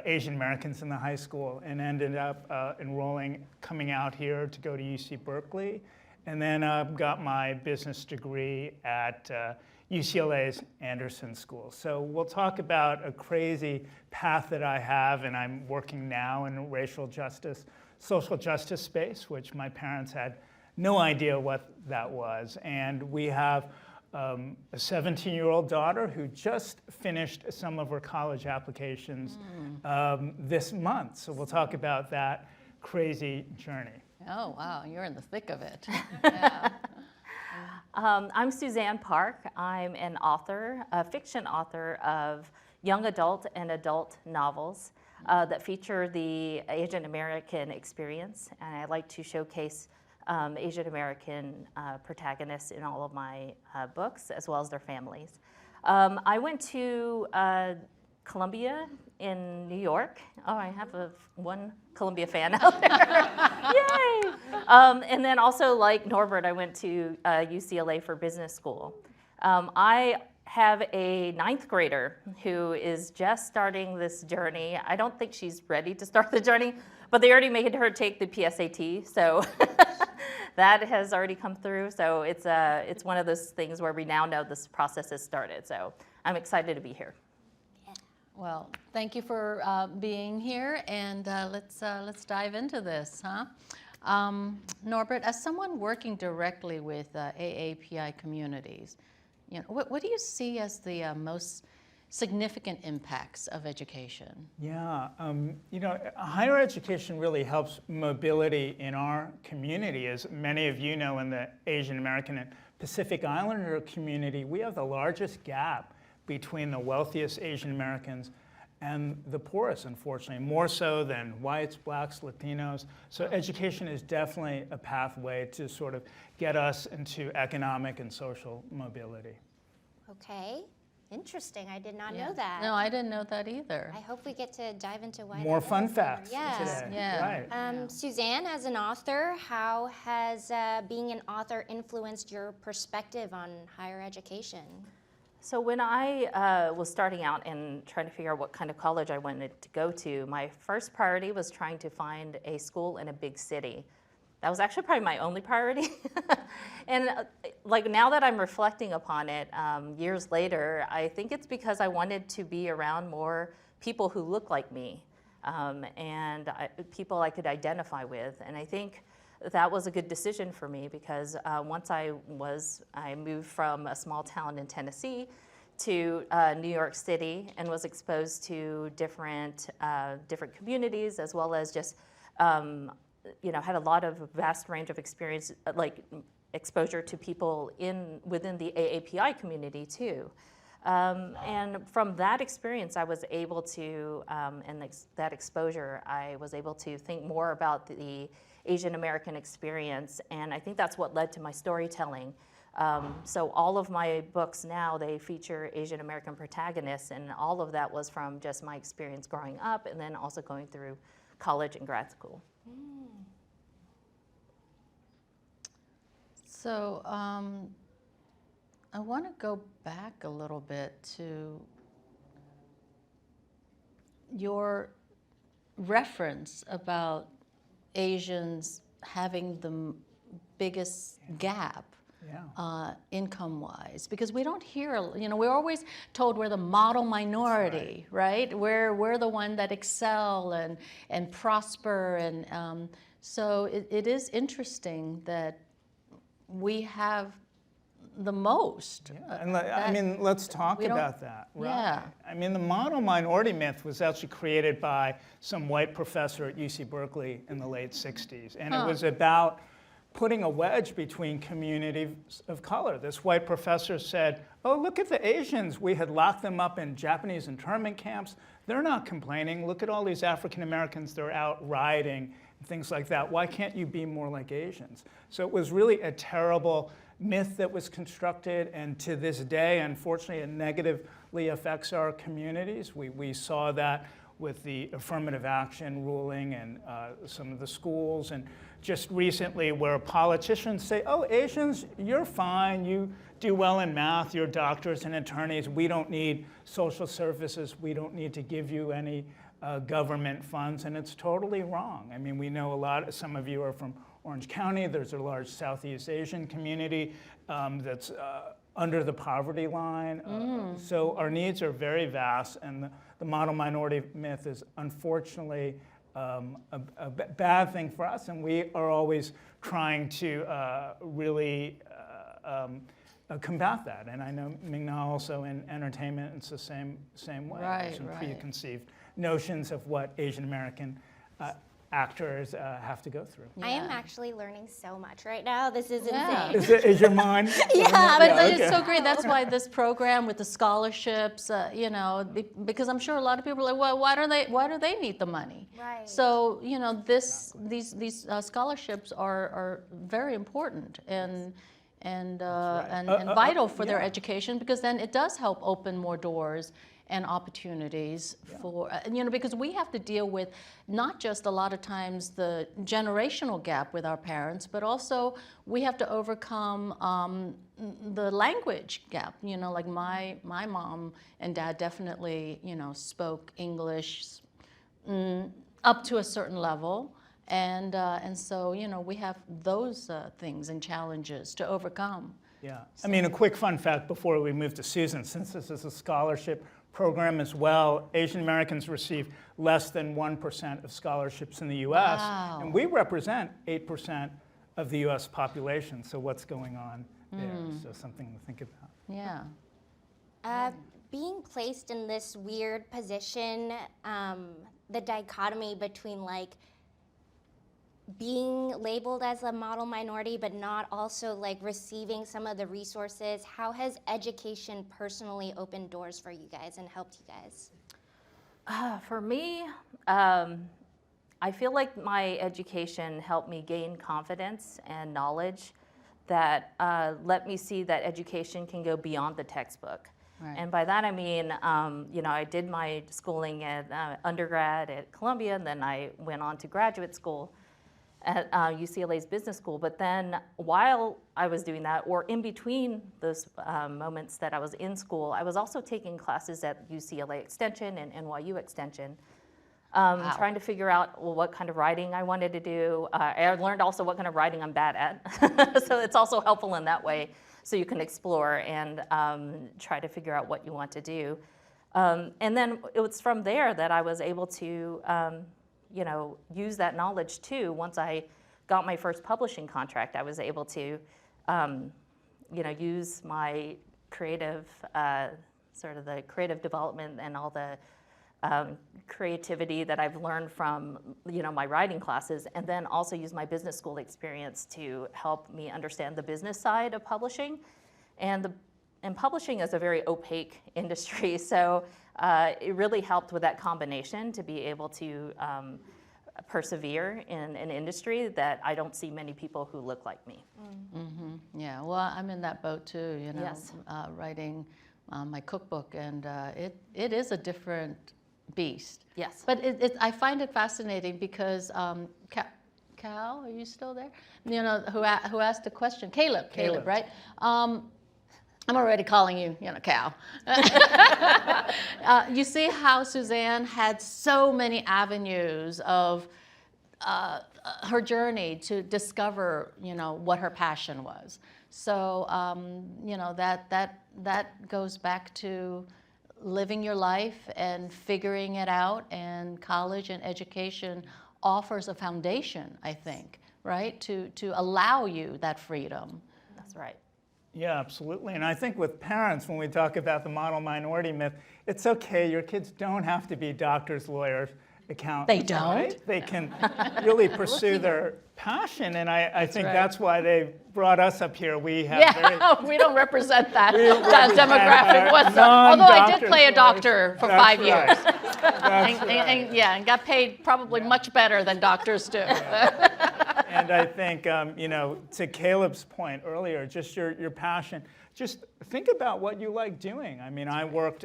Asian Americans in the high school, and ended up coming out here to go to UC Berkeley, and then got my business degree at UCLA's Anderson School. So we'll talk about a crazy path that I have, and I'm working now in racial justice, social justice space, which my parents had no idea what that was. And we have a 17-year-old daughter who just finished some of her college applications this month. So we'll talk about that crazy journey. Oh, wow, you're in the thick of it. Yeah. I'm Suzanne Park. I'm an author, a fiction author of young adult and adult novels that feature the Asian American experience. And I like to showcase Asian American protagonists in all of my books, as well as their families. I went to Columbia in New York. Oh, I have one Columbia fan out there. Yay! And then also, like Norbert, I went to UCLA for business school. I have a 9th grader who is just starting this journey. I don't think she's ready to start the journey, but they already made her take the PSAT, so that has already come through. So it's one of those things where we now know this process has started. So I'm excited to be here. Well, thank you for being here, and let's dive into this, huh? Norbert, as someone working directly with AAPI communities, what do you see as the most significant impacts of education? Yeah, higher education really helps mobility in our community. As many of you know, in the Asian American and Pacific Islander community, we have the largest gap between the wealthiest Asian Americans and the poorest, unfortunately, more so than whites, blacks, Latinos. So education is definitely a pathway to sort of get us into economic and social mobility. Okay, interesting. I did not know that. No, I didn't know that either. I hope we get to dive into why. More fun facts Yeah. today. Yeah. Right. Suzanne, as an author, how has being an author influenced your perspective on higher education? So when I was starting out and trying to figure out what kind of college I wanted to go to, my first priority was trying to find a school in a big city. That was actually probably my only priority. And like now that I'm reflecting upon it, years later, I think it's because I wanted to be around more people who look like me and people I could identify with. And I think that was a good decision for me because once I moved from a small town in Tennessee to New York City and was exposed to different communities, as well as just had a lot of vast range of experience, like exposure to people within the AAPI community too. And from that experience, I was able to, that exposure, I was able to think more about the Asian American experience, and I think that's what led to my storytelling. So all of my books now, they feature Asian American protagonists, and all of that was from just my experience growing up and then also going through college and grad school. So I want to go back a little bit to your reference about Asians having the biggest gap income-wise, because we don't hear, we're always told we're the model minority, right? We're the one that excel and prosper, and so it is interesting that we have the most. And I mean, let's talk about that. Right? Yeah. I mean, the model minority myth was actually created by some white professor at UC Berkeley in the late 60s. And it was about putting a wedge between communities of color. This white professor said, oh, look at the Asians. We had locked them up in Japanese internment camps. They're not complaining. Look at all these African Americans. They're out rioting and things like that. Why can't you be more like Asians? So it was really a terrible myth that was constructed, and to this day, unfortunately, it negatively affects our communities. We saw that with the affirmative action ruling and some of the schools, and just recently where politicians say, oh, Asians, you're fine, you do well in math, you're doctors and attorneys, we don't need social services, we don't need to give you any government funds, and it's totally wrong. I mean, we know some of you are from Orange County. There's a large Southeast Asian community that's under the poverty line. So our needs are very vast, and the model minority myth is unfortunately a bad thing for us, and we are always trying to really combat that. And I know Ming-Na also in entertainment, it's the same way. There's some preconceived notions of what Asian American actors have to go through. I am actually learning so much right now. This is insane. Is your mind? But it's so great. That's why this program with the scholarships, because I'm sure a lot of people are like, well, why do they need the money? Right. So these scholarships are very important and vital for their education, because then it does help open more doors and opportunities for, because we have to deal with not just a lot of times the generational gap with our parents, but also we have to overcome the language gap. Like my mom and dad definitely, spoke English up to a certain level. And so, we have those things and challenges to overcome. Yeah. I mean, a quick fun fact before we move to Susan, since this is a scholarship program as well, Asian Americans receive less than 1% of scholarships in the U.S. Wow. And we represent 8% of the U.S. population. So what's going on there? So something to think about. Yeah. Being placed in this weird position, the dichotomy between like being labeled as a model minority, but not also like receiving some of the resources. How has education personally opened doors for you guys and helped you guys? For me, I feel like my education helped me gain confidence and knowledge that let me see that education can go beyond the textbook. Right. And by that I mean, I did my schooling at undergrad at Columbia, and then I went on to graduate school at UCLA's business school. But then while I was doing that, or in between those moments that I was in school, I was also taking classes at UCLA Extension and NYU Extension, trying to figure out what kind of writing I wanted to do. I learned also what kind of writing I'm bad at. So it's also helpful in that way, so you can explore and try to figure out what you want to do. And then it was from there that I was able to use that knowledge too. Once I got my first publishing contract, I was able to, use my creative, sort of the creative development and all the creativity that I've learned from, my writing classes, and then also use my business school experience to help me understand the business side of publishing. And publishing is a very opaque industry, so it really helped with that combination to be able to persevere in an industry that I don't see many people who look like me. Yeah, well, I'm in that boat too, Yes. Writing my cookbook, and it is a different beast. Yes. But I find it fascinating because Cal, are you still there? Who asked the question? Caleb, right? I'm already calling you, Cal. You see how Suzanne had so many avenues of her journey to discover, what her passion was. So, that goes back to living your life and figuring it out, and college and education offers a foundation, I think, right, to allow you that freedom. That's right. Yeah, absolutely. And I think with parents, when we talk about the model minority myth, it's okay. Your kids don't have to be doctors, lawyers, accountants. They don't? Right? They can really pursue their passion. And I think right. that's why they brought us up here. We have we don't represent that, don't that represent demographic. Although I did play a doctor for 5 years. That's right. And got paid probably much better than doctors do. And I think, to Caleb's point earlier, just your passion, just think about what you like doing. I mean, I worked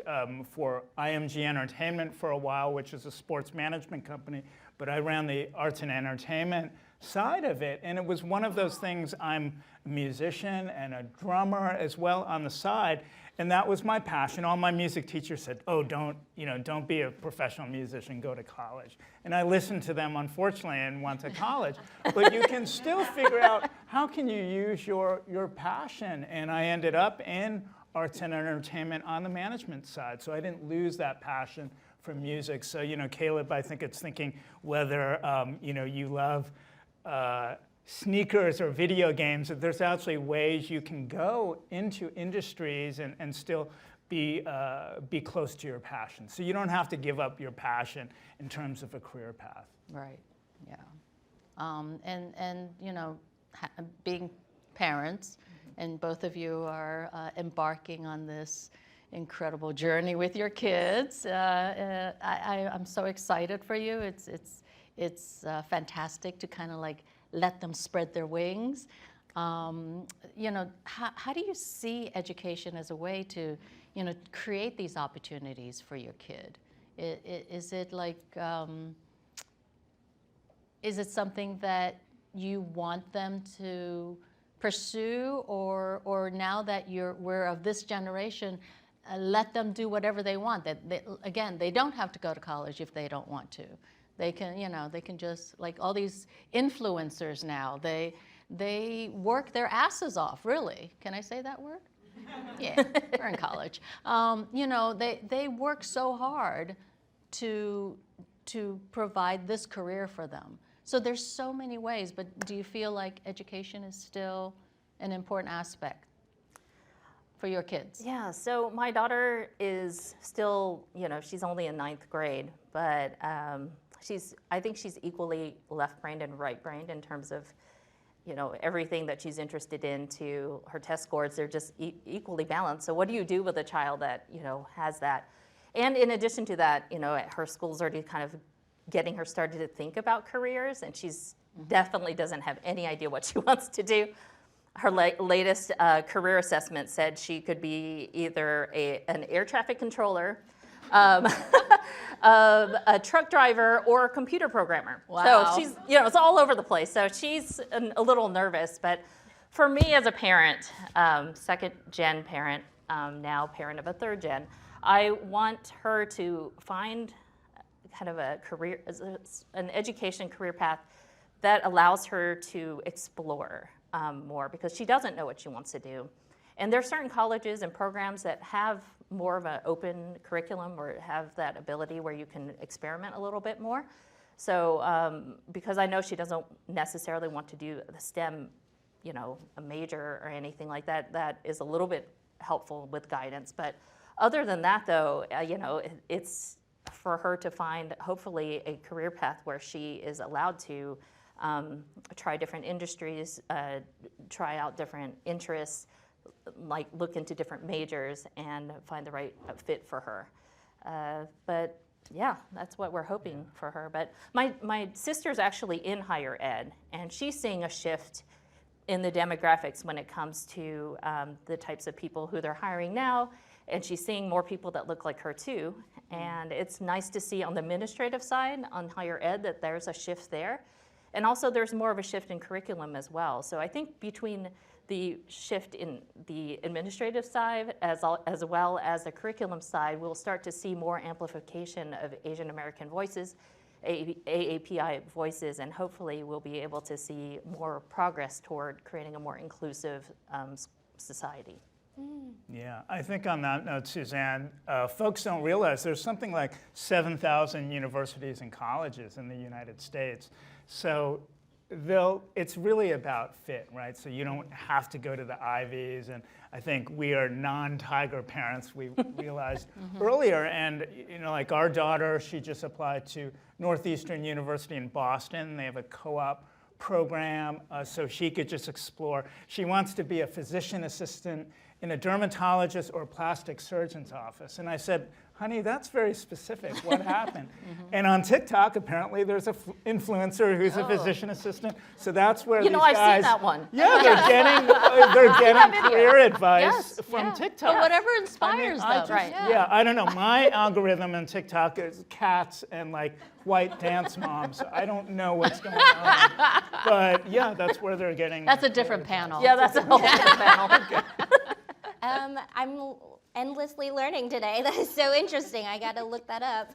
for IMG Entertainment for a while, which is a sports management company, but I ran the arts and entertainment side of it. And it was one of those things. I'm a musician and a drummer as well on the side. And that was my passion. All my music teachers said, oh, don't be a professional musician, go to college. And I listened to them, unfortunately, and went to college. But you can still figure out how can you use your passion. And I ended up in arts and entertainment on the management side. So I didn't lose that passion for music. So, Caleb, I think it's thinking whether, you love sneakers or video games, that there's actually ways you can go into industries and still be close to your passion. So you don't have to give up your passion in terms of a career path. Right, yeah. Being parents, and both of you are embarking on this incredible journey with your kids. I'm so excited for you. It's fantastic to kind of like let them spread their wings. How do you see education as a way to, create these opportunities for your kid? Is it like, is it something that you want them to pursue, or now that we're of this generation, let them do whatever they want? They don't have to go to college if they don't want to. They can just, like all these influencers now, they work their asses off, really. Can I say that word? Yeah, we're in college. They work so hard to provide this career for them. So there's so many ways, but do you feel like education is still an important aspect for your kids? Yeah, so my daughter is still, she's only in 9th grade, but I think she's equally left-brained and right-brained in terms of, everything that she's interested in. To her test scores, they're just equally balanced. So what do you do with a child that, has that? And in addition to that, at her school's already kind of getting her started to think about careers, and she's definitely doesn't have any idea what she wants to do. Her latest career assessment said she could be either an air traffic controller, a truck driver, or a computer programmer. Wow. So she's, it's all over the place. So she's a little nervous. But for me as a parent, second-gen parent, now parent of a third-gen, I want her to find kind of a career, an education career path that allows her to explore more, because she doesn't know what she wants to do. And there are certain colleges and programs that have more of an open curriculum, or have that ability where you can experiment a little bit more. So because I know she doesn't necessarily want to do the STEM, a major or anything like that, that is a little bit helpful with guidance. But other than that, though, it's for her to find hopefully a career path where she is allowed to try different industries, try out different interests, like look into different majors and find the right fit for her. But yeah, that's what we're hoping for her. But my sister's actually in higher ed, and she's seeing a shift in the demographics when it comes to the types of people who they're hiring now, and she's seeing more people that look like her too. And it's nice to see on the administrative side on higher ed that there's a shift there. And also there's more of a shift in curriculum as well. So I think between the shift in the administrative side as well as the curriculum side, we'll start to see more amplification of Asian American voices, AAPI voices, and hopefully we'll be able to see more progress toward creating a more inclusive society. Yeah, I think on that note, Suzanne, folks don't realize there's something like 7,000 universities and colleges in the United States. So it's really about fit, right? So you don't have to go to the Ivies, and I think we are non-Tiger parents, we realized earlier, and like our daughter, she just applied to Northeastern University in Boston. They have a co-op program, so she could just explore. She wants to be a physician assistant in a dermatologist or plastic surgeon's office. And I said, honey, that's very specific. What happened? And on TikTok, apparently, there's an influencer who's a physician assistant. So that's where these guys. I've seen that one. Yeah, they're getting career advice from TikTok. Or whatever inspires them. Right. Yeah, I don't know. My algorithm on TikTok is cats and like white dance moms. I don't know what's going on. But yeah, that's where they're getting. That's a different panel. Yeah, that's a whole different panel. I'm endlessly learning today. That is so interesting. I got to look that up.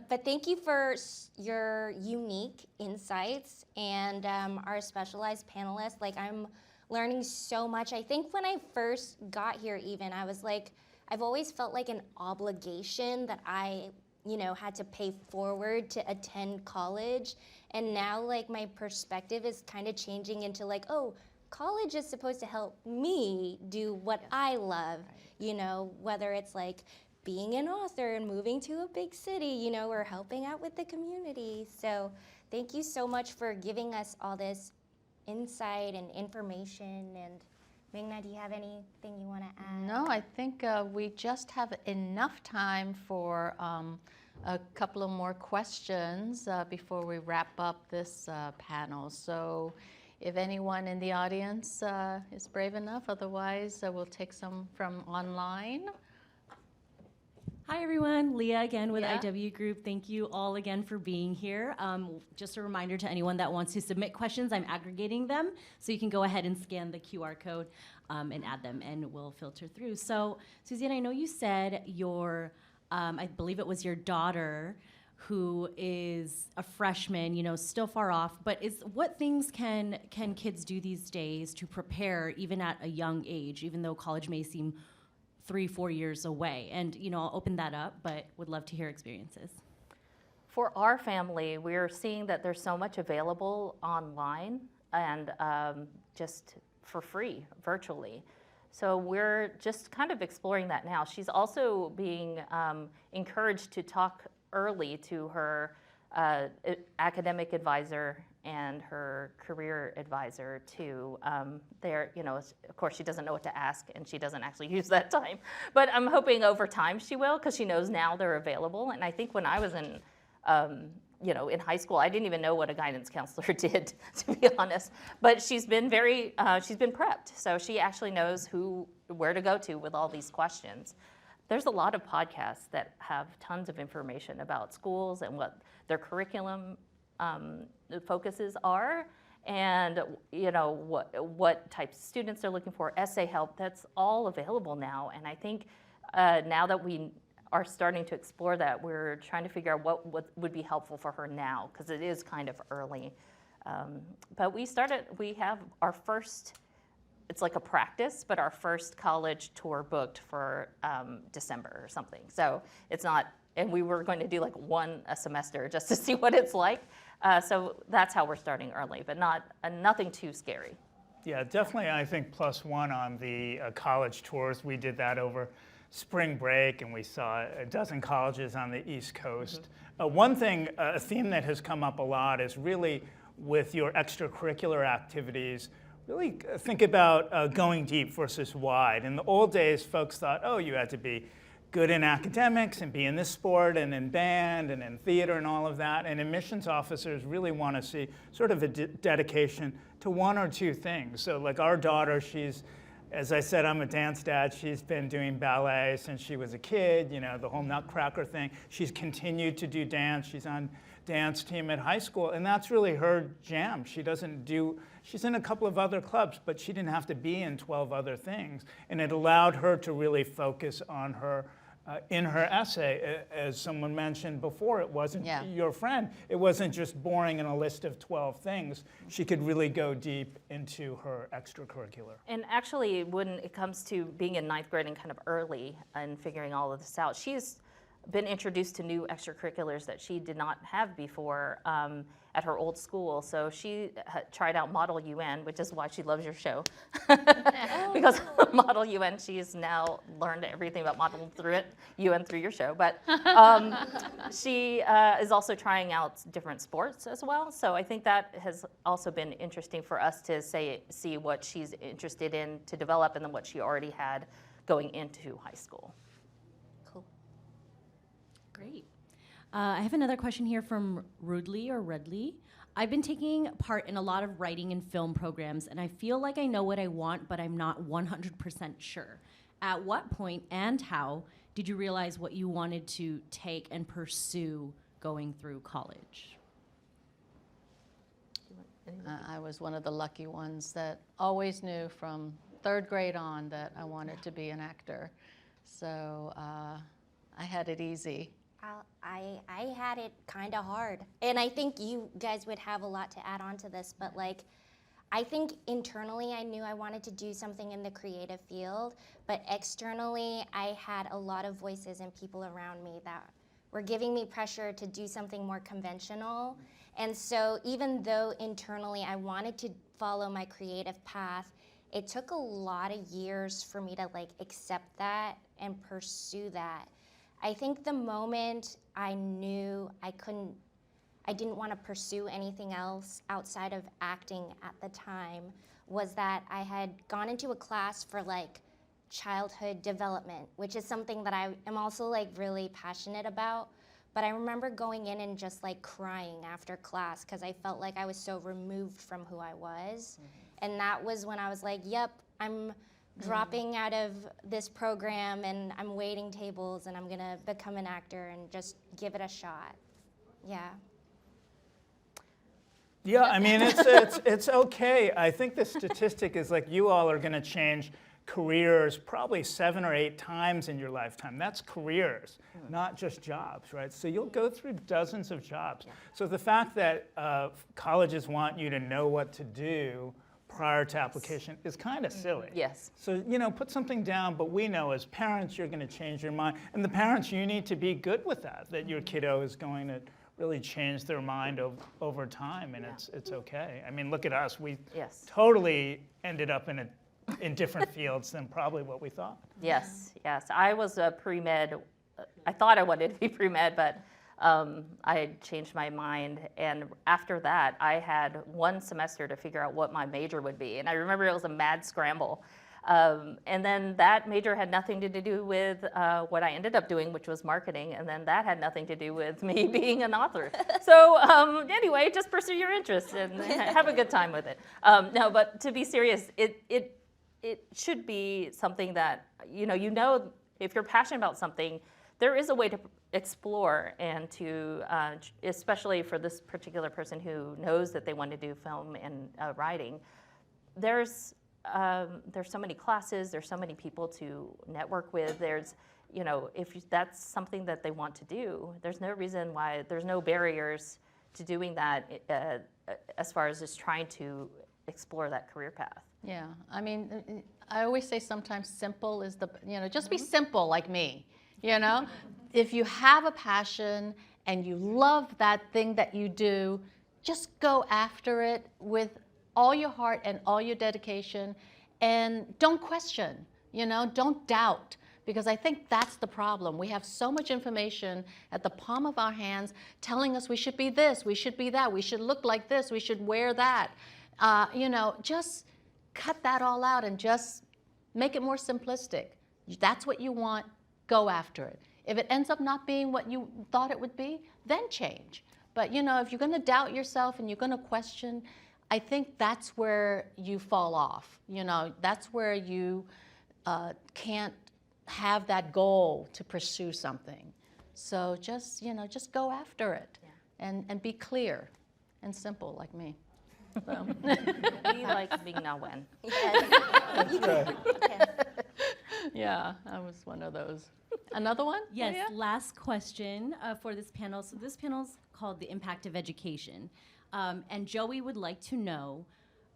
But thank you for your unique insights and our specialized panelists. Like, I'm learning so much. I think when I first got here even, I was like, I've always felt like an obligation that I had to pay forward to attend college. And now, like, my perspective is kind of changing into like, oh, college is supposed to help me do what I love, whether it's like being an author and moving to a big city, or helping out with the community. So thank you so much for giving us all this insight and information. And Ming-Na, do you have anything you want to add? No, I think we just have enough time for a couple of more questions before we wrap up this panel. So if anyone in the audience is brave enough, otherwise we'll take some from online. Hi everyone, Leah again with IW Group. Thank you all again for being here. Just a reminder to anyone that wants to submit questions, I'm aggregating them, so you can go ahead and scan the QR code and add them, and we'll filter through. So, Suzanne, I know you said I believe it was your daughter who is a freshman, still far off, but what things can kids do these days to prepare even at a young age, even though college may seem 3-4 years away? And I'll open that up, but would love to hear experiences. For our family, we're seeing that there's so much available online and just for free, virtually. So we're just kind of exploring that now. She's also being encouraged to talk early to her academic advisor and her career advisor to of course she doesn't know what to ask and she doesn't actually use that time, but I'm hoping over time she will, because she knows now they're available. And I think when I was in in high school, I didn't even know what a guidance counselor did, to be honest, but she's been she's been prepped, so she actually knows where to go to with all these questions. There's a lot of podcasts that have tons of information about schools and what their curriculum focuses are, and what types of students they're looking for, essay help. That's all available now, and I think now that we are starting to explore that, we're trying to figure out what would be helpful for her now, because it is kind of early. But we have our first. It's like a practice, but our first college tour booked for December or something. So it's not, and we were going to do like one a semester just to see what it's like. So that's how we're starting early, but nothing too scary. Yeah, definitely, I think +1 on the college tours. We did that over spring break, and we saw a dozen colleges on the East Coast. One thing, a theme that has come up a lot is really with your extracurricular activities, really think about going deep versus wide. In the old days, folks thought, oh, you had to be good in academics and be in this sport and in band and in theater and all of that. And admissions officers really want to see sort of a dedication to one or two things. So like our daughter, as I said, I'm a dance dad. She's been doing ballet since she was a kid, the whole Nutcracker thing. She's continued to do dance. She's on dance team at high school, and that's really her jam. She's in a couple of other clubs, but she didn't have to be in 12 other things, and it allowed her to really focus on her. In her essay, as someone mentioned before, it wasn't your friend. It wasn't just boring in a list of 12 things. She could really go deep into her extracurricular. And actually, when it comes to being in ninth grade and kind of early and figuring all of this out, she's been introduced to new extracurriculars that she did not have before at her old school. So she tried out Model UN, which is why she loves your show. Because Model UN, she's now learned everything about Model UN through your show. But she is also trying out different sports as well. So I think that has also been interesting for us to see what she's interested in to develop and then what she already had going into high school. Great. I have another question here from Rudley or Rudley. I've been taking part in a lot of writing and film programs, and I feel like I know what I want, but I'm not 100% sure. At what point and how did you realize what you wanted to take and pursue going through college? I was one of the lucky ones that always knew from third grade on that I wanted to be an actor. So I had it easy. I had it kind of hard. And I think you guys would have a lot to add on to this, but like, I think internally I knew I wanted to do something in the creative field, but externally I had a lot of voices and people around me that were giving me pressure to do something more conventional. And so even though internally I wanted to follow my creative path, it took a lot of years for me to like accept that and pursue that. I think the moment I knew I didn't want to pursue anything else outside of acting at the time was that I had gone into a class for like childhood development, which is something that I am also like really passionate about. But I remember going in and just like crying after class because I felt like I was so removed from who I was. And that was when I was like, yep, I'm dropping out of this program and I'm waiting tables and I'm gonna become an actor and just give it a shot. Yeah. Yeah, I mean, it's okay. I think the statistic is like you all are gonna change careers probably 7 or 8 times in your lifetime. That's careers, not just jobs, right? So you'll go through dozens of jobs. So the fact that colleges want you to know what to do prior to application is kind of silly. Yes. So, put something down, but we know as parents you're going to change your mind. And the parents, you need to be good with that your kiddo is going to really change their mind over time, and it's okay. I mean, look at us. We totally ended up in different fields than probably what we thought. Yes. I was a pre-med. I thought I wanted to be pre-med, but I changed my mind, and after that, I had 1 semester to figure out what my major would be, and I remember it was a mad scramble. And then that major had nothing to do with what I ended up doing, which was marketing, and then that had nothing to do with me being an author. So anyway, just pursue your interests and have a good time with it. No, but to be serious, it should be something that, if you're passionate about something, there is a way to explore and to, especially for this particular person who knows that they want to do film and writing, there's so many classes, there's so many people to network with, there's, if that's something that they want to do, there's no reason why, there's no barriers to doing that as far as just trying to explore that career path. Yeah, I mean, I always say sometimes simple is just be simple like me. If you have a passion and you love that thing that you do, just go after it with all your heart and all your dedication, and don't question, don't doubt, because I think that's the problem. We have so much information at the palm of our hands telling us we should be this, we should be that, we should look like this, we should wear that. Just cut that all out and just make it more simplistic. That's what you want. Go after it. If it ends up not being what you thought it would be, then change. But if you're going to doubt yourself and you're going to question, I think that's where you fall off. That's where you can't have that goal to pursue something. So just go after it. and be clear and simple like me. So. Be like Ming-Na Wen. Yes. You can. Yeah, I was one of those. Another one? Yes, Leah? last question for this panel. So this panel's called The Impact of Education. And Joey would like to know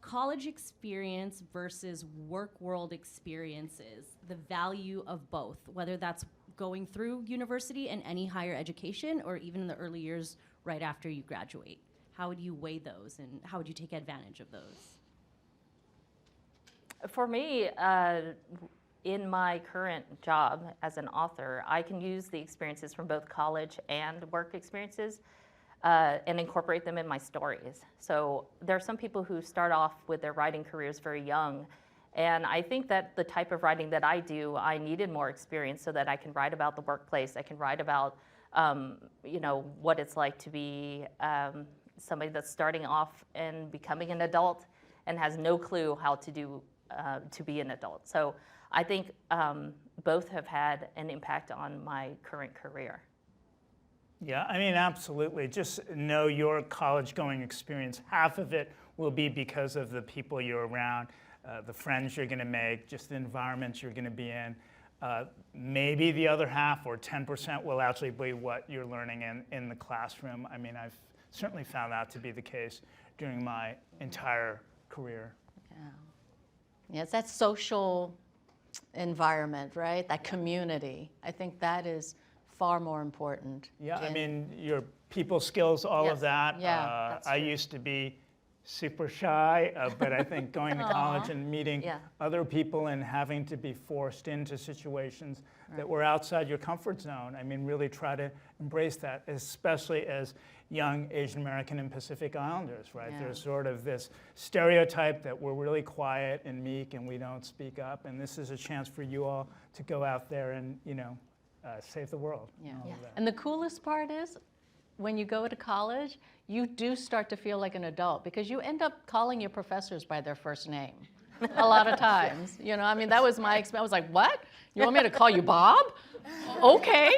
college experience versus work world experiences, the value of both, whether that's going through university and any higher education or even in the early years right after you graduate. How would you weigh those and how would you take advantage of those? For me, in my current job as an author, I can use the experiences from both college and work experiences and incorporate them in my stories. So there are some people who start off with their writing careers very young, and I think that the type of writing that I do, I needed more experience so that I can write about the workplace. I can write about, what it's like to be somebody that's starting off and becoming an adult and has no clue how to do to be an adult. So I think both have had an impact on my current career. Yeah, I mean, absolutely. Just know your college-going experience. Half of it will be because of the people you're around, the friends you're going to make, just the environment you're going to be in. Maybe the other half, or 10%, will actually be what you're learning in the classroom. I mean, I've certainly found that to be the case during my entire career. Yeah, it's that social environment, right? That community. I think that is far more important. Yeah, I mean, your people skills, all of that. Yeah, that's I true. used to be super shy, but I think going to college and meeting other people and having to be forced into situations that were outside your comfort zone, I mean, really try to embrace that, especially as young Asian American and Pacific Islanders, right? Yeah. There's sort of this stereotype that we're really quiet and meek and we don't speak up, and this is a chance for you all to go out there and, save the world. Yeah. all of that. And the coolest part is, when you go to college, you do start to feel like an adult because you end up calling your professors by their first name a lot of times. I mean, that was my experience. I was like, what? You want me to call you Bob? Okay.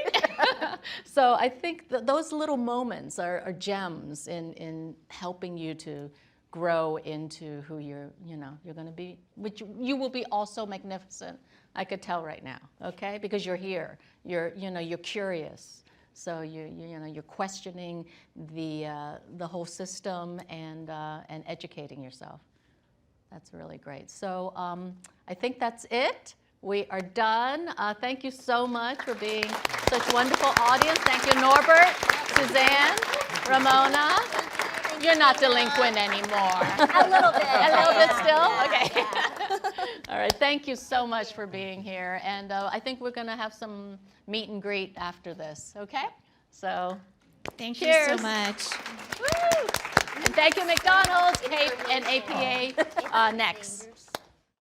So I think those little moments are gems in helping you to grow into who you're going to be, which you will be also magnificent. I could tell right now, okay? Because you're here. You're curious. So you're questioning the whole system and educating yourself. That's really great. So I think that's it. We are done. Thank you so much for being such a wonderful audience. Thank you, Norbert, Suzanne, Ramona. You're not delinquent anymore. A little bit. A little bit still? Yeah, Okay. yeah. All right. Thank you so much for being here. And I think we're going to have some meet and greet after this. Okay? So Thank you cheers. so much. Woo! And thank you, McDonald's, CAPE, and APA next.